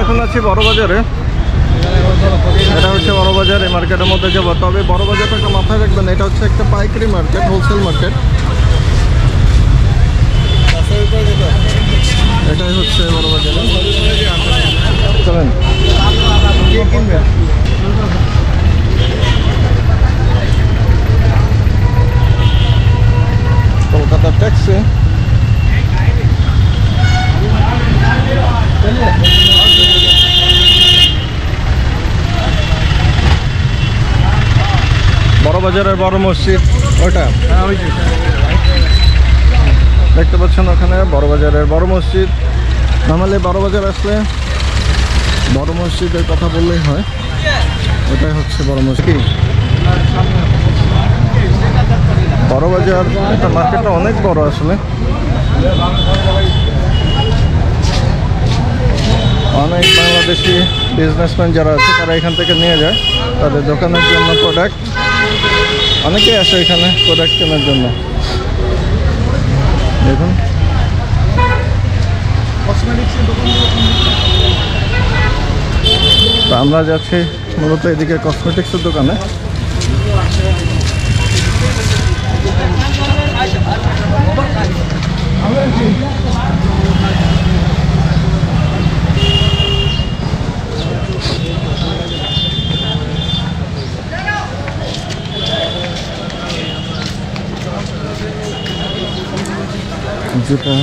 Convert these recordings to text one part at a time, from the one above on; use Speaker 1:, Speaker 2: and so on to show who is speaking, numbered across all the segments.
Speaker 1: এখন আছি বড়বাজারে। এটা হচ্ছে বড়বাজার, এই মার্কেটের মধ্যে যাবো। তবে বড়বাজারটাকে মাথায় রাখবেন, এটা হচ্ছে একটা পাইকারি মার্কেট, হোলসেল মার্কেট। এটাই হচ্ছে বড়বাজারে। চলেন কে কিনবেন? কলকাতার ট্যাক্সি বড়বাজারের বড় মসজিদ ওটা দেখতে পাচ্ছেন ওখানে, বড়বাজারের বড় মসজিদ। নর্মালি বড়বাজার আসলে বড় মসজিদের কথা বললেই হয়, ওটাই হচ্ছে বড় মসজিদ। বড়বাজার এটা মার্কেটটা অনেক বড় আসলে, অনেক বাংলাদেশি বিজনেসম্যান যারা আছে তারা এখান থেকে নিয়ে যায় তাদের দোকানের জন্য প্রোডাক্ট। অনেকেই আসে এখানে প্রোডাক্ট কেনার জন্য। দেখুন তো আমরা যাচ্ছি মূলত এদিকে কসমেটিক্সের দোকানে। জুতা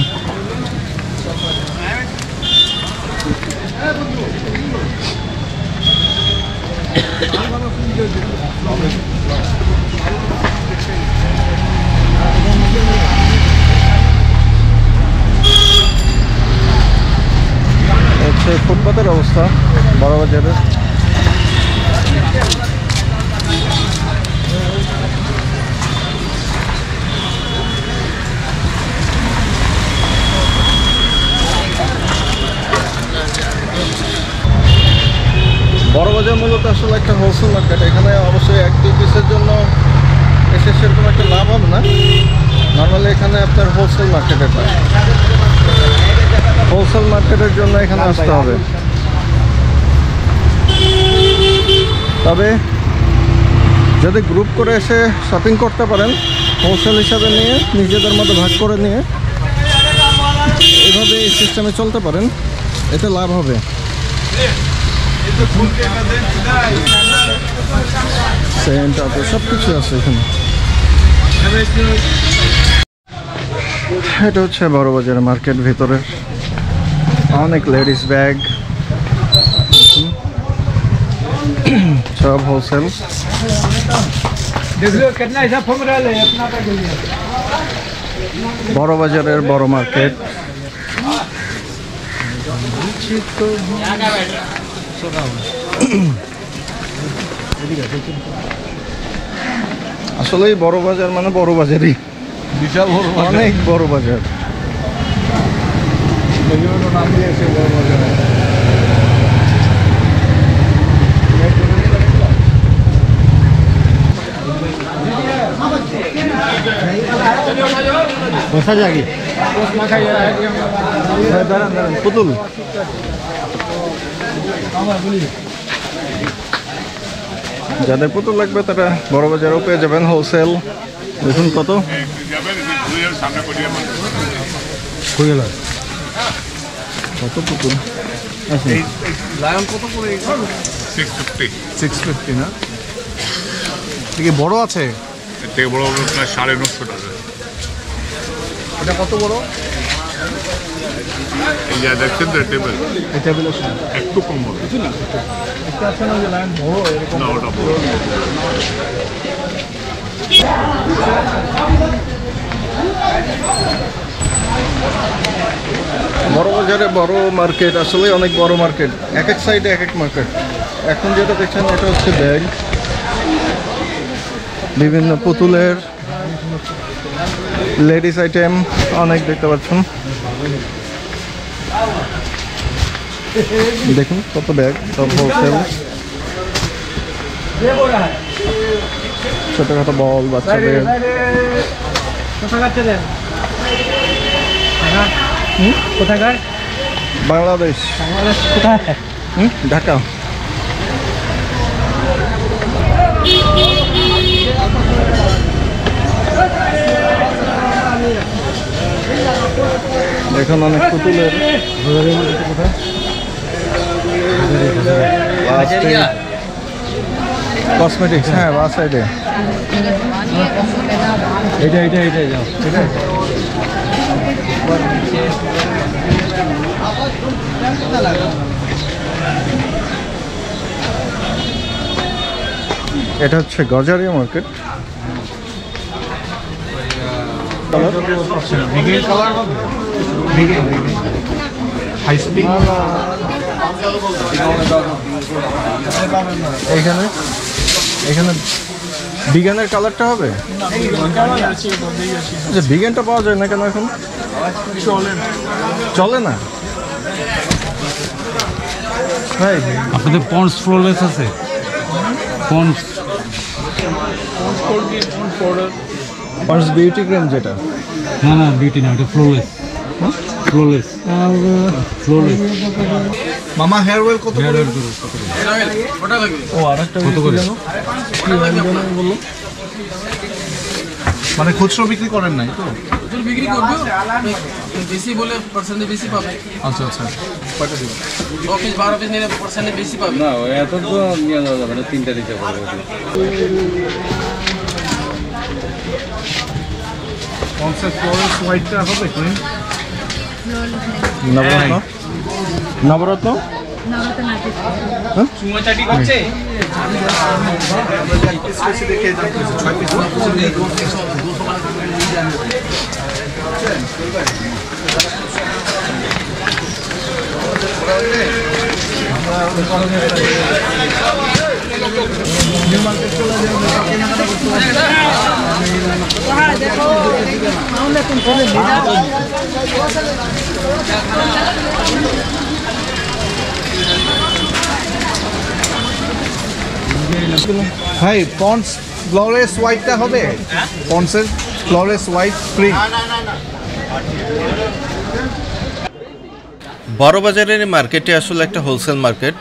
Speaker 1: হচ্ছে ফুটপাতের অবস্থা বড়বাজারের। বড়বাজার মূলত আসলে একটা হোলসেল মার্কেট। এখানে অবশ্যই এক দুই পিসের জন্য এসে সেরকম একটা লাভ হবে না। নর্মালি এখানে আপনার হোলসেল মার্কেট, এটা হোলসেল মার্কেটের জন্য এখানে আসতে হবে। তবে যদি গ্রুপ করে এসে শপিং করতে পারেন হোলসেল হিসাবে নিয়ে, নিজেদের মধ্যে ভাগ করে নিয়ে এইভাবে এই সিস্টেমে চলতে পারেন, এতে লাভ হবে। সেন্ট আছে, সব কিছু আছে এখানে। এটা হচ্ছে বড়বাজার মার্কেট ভিতরে, অনেক লেডিস ব্যাগ, সব হোলসেল। বড়বাজারের বড় মার্কেট। আসলেই বড় বাজার মানে বড় বাজারই, বিশাল বড়, অনেক বড় বাজার। নাম দিয়েছে বড় বাজার। বসা যাবে পুতুল। যাদের পুতুল লাগবে তারা বড় বাজারেও পেয়ে যাবেন হোলসেল। দেখুন কত কত পুতুল। না বড় আছে,
Speaker 2: এর থেকে বড় হলো প্রায় 950 টাকা।
Speaker 1: এটা কত বড়?
Speaker 2: এই যা দেখছেন তো টেবিল,
Speaker 1: এই টেবিলের
Speaker 2: একটু কম বড়,
Speaker 1: কিছু না একটা আছে না, যে লাইন বড় এরকম
Speaker 2: না ওটা বড়।
Speaker 1: বড় বাজারে বড় মার্কেট, আসলে অনেক বড় মার্কেট, এক এক সাইডে এক এক মার্কেট। এখন যেটা দেখছেন এটা হচ্ছে ব্যাগ, বিভিন্ন পুতুলের লেডিস আইটেম অনেক দেখতে পাচ্ছেন। দেখুন কত ব্যাগ, সব হোলসেল। ছোটখাটো বল বাচ্চাদের।
Speaker 3: কোথাকার?
Speaker 1: বাংলাদেশ।
Speaker 3: কোথায়?
Speaker 1: ঢাকা। এখন অনেক পুতুলের কসমেটিক্স, হ্যাঁ বা সাইডে
Speaker 3: এটা যাও।
Speaker 1: এটা হচ্ছে গজারিয়া মার্কেট। এখানে এখানে বিজ্ঞানের কালারটা হবে, যে বিজ্ঞানটা পাওয়া যায় না কেন এখন? চলে না ভাই।
Speaker 3: আপনাদের পন্ডস ফ্লোলেস আছে? পন্ডস
Speaker 1: বিউটি ক্রিম যেটা,
Speaker 3: না বিউটি না, ওটা ফ্লোলেস। ফ্লোলেস ফ্লোলেস
Speaker 1: মামা হেয়ার অয়েল কত করে? ও আরেকটা
Speaker 3: কত করে?
Speaker 1: বললো মানে খুচরো বিক্রি করেন নাই তো?
Speaker 4: বিক্রি করবো বেশি বলে পার্সেন্টে বেশি পাবে।
Speaker 1: আচ্ছা আচ্ছা, কয়টা দিবেন?
Speaker 4: 10 পিস 12 পিস নিলে পার্সেন্টে বেশি পাবে।
Speaker 3: না এত তো নিয়ে যাওয়া যাবে না, 3টা দিতে পারবো।
Speaker 1: কনসেপ্ট ফ্লোরেস হোয়াইটটা হবে ক্রিম? নবরত্ন নবরত্ন
Speaker 4: চুমাচাটি করছে।
Speaker 1: ভাই পন্ডস ফ্লোরেস হোয়াইটটা হবে? পন্ডসের ফ্লোরেস হোয়াইট ক্রিম।
Speaker 5: বড়বাজারের এই মার্কেটে আসলে একটা হোলসেল মার্কেট।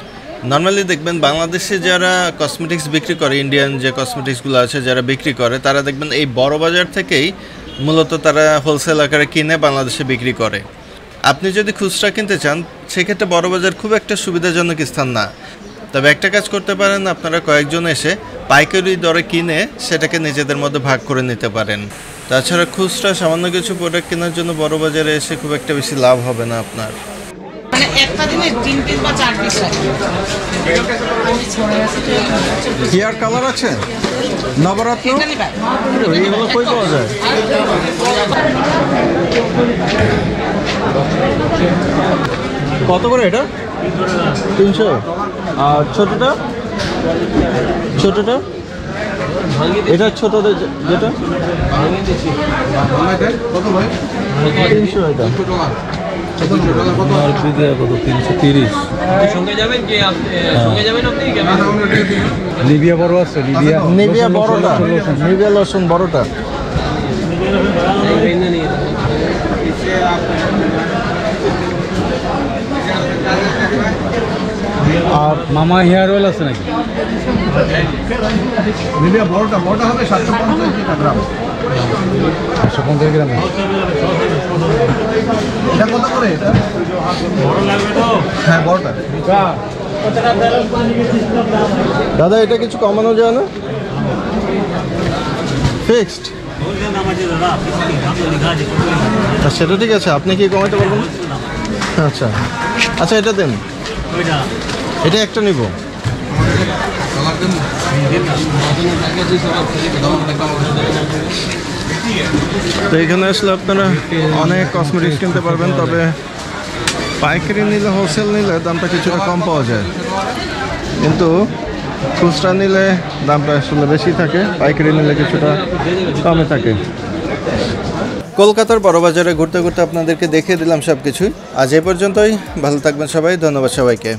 Speaker 5: নর্মালি দেখবেন বাংলাদেশে যারা কসমেটিক্স বিক্রি করে, ইন্ডিয়ান যে কসমেটিক্সগুলো আছে যারা বিক্রি করে, তারা দেখবেন এই বড় বাজার থেকেই মূলত তারা হোলসেল আকারে কিনে বাংলাদেশে বিক্রি করে। আপনি যদি খুচরা কিনতে চান সেক্ষেত্রে বড়বাজার খুব একটা সুবিধাজনক স্থান না। তবে একটা কাজ করতে পারেন, আপনারা কয়েকজন এসে পাইকারি দরে কিনে সেটাকে নিজেদের মধ্যে ভাগ করে নিতে পারেন। তাছাড়া খুচরা সামান্য কিছু প্রোডাক্ট কেনার জন্য বড়বাজারে এসে খুব একটা বেশি লাভ হবে না আপনার।
Speaker 6: মানে একটা দিনে 3 পিস বা 4 পিস লাগে।
Speaker 1: হেয়ার কালার আছে নবরত্ন?
Speaker 6: এখানে পাই।
Speaker 1: এইগুলো কই পাওয়া যায়? কত করে এটা? 300। আর ছোটটা? ছোটটা এটা ছোটটা যেটা কত ভাই? 300 এটা।
Speaker 3: কত 330।
Speaker 4: সঙ্গে যাবেন কি সঙ্গে যাবেন আপনি?
Speaker 3: লিবিয়া বড় আছে, লিবিয়া
Speaker 1: নিভিয়া বড়টা, নিভিয়া লোশন বড়টা।
Speaker 3: আর মামা হেয়ার অয়েল আছে নাকি?
Speaker 1: নিভিয়া বড়টা হবে 750 গ্রাম।
Speaker 3: 750 গ্রাম।
Speaker 1: এটা কত করে? এটা বড় লাগবে তো? হ্যাঁ বড়টা। দাদা এটা কিছু কমানো যায় না? ফিক্সড? সেটা ঠিক আছে, আপনি কি কমাতে পারবেন? আচ্ছা আচ্ছা, এটা দেন, এটা একটা নিব। তো এখানে আসলে আপনারা অনেক কসমেটিক্স কিনতে পারবেন, তবে পাইকারি নিলে, হোলসেল নিলে দামটা কিছুটা কম পাওয়া যায়, কিন্তু খুচরা নিলে দামটা আসলে বেশি থাকে, পাইকারি নিলে কিছুটা কমে থাকে।
Speaker 5: কলকাতার বড়বাজারে ঘুরতে ঘুরতে আপনাদেরকে দেখিয়ে দিলাম সব কিছুই। আজ এই পর্যন্তই। ভালো থাকবেন সবাই, ধন্যবাদ সবাইকে।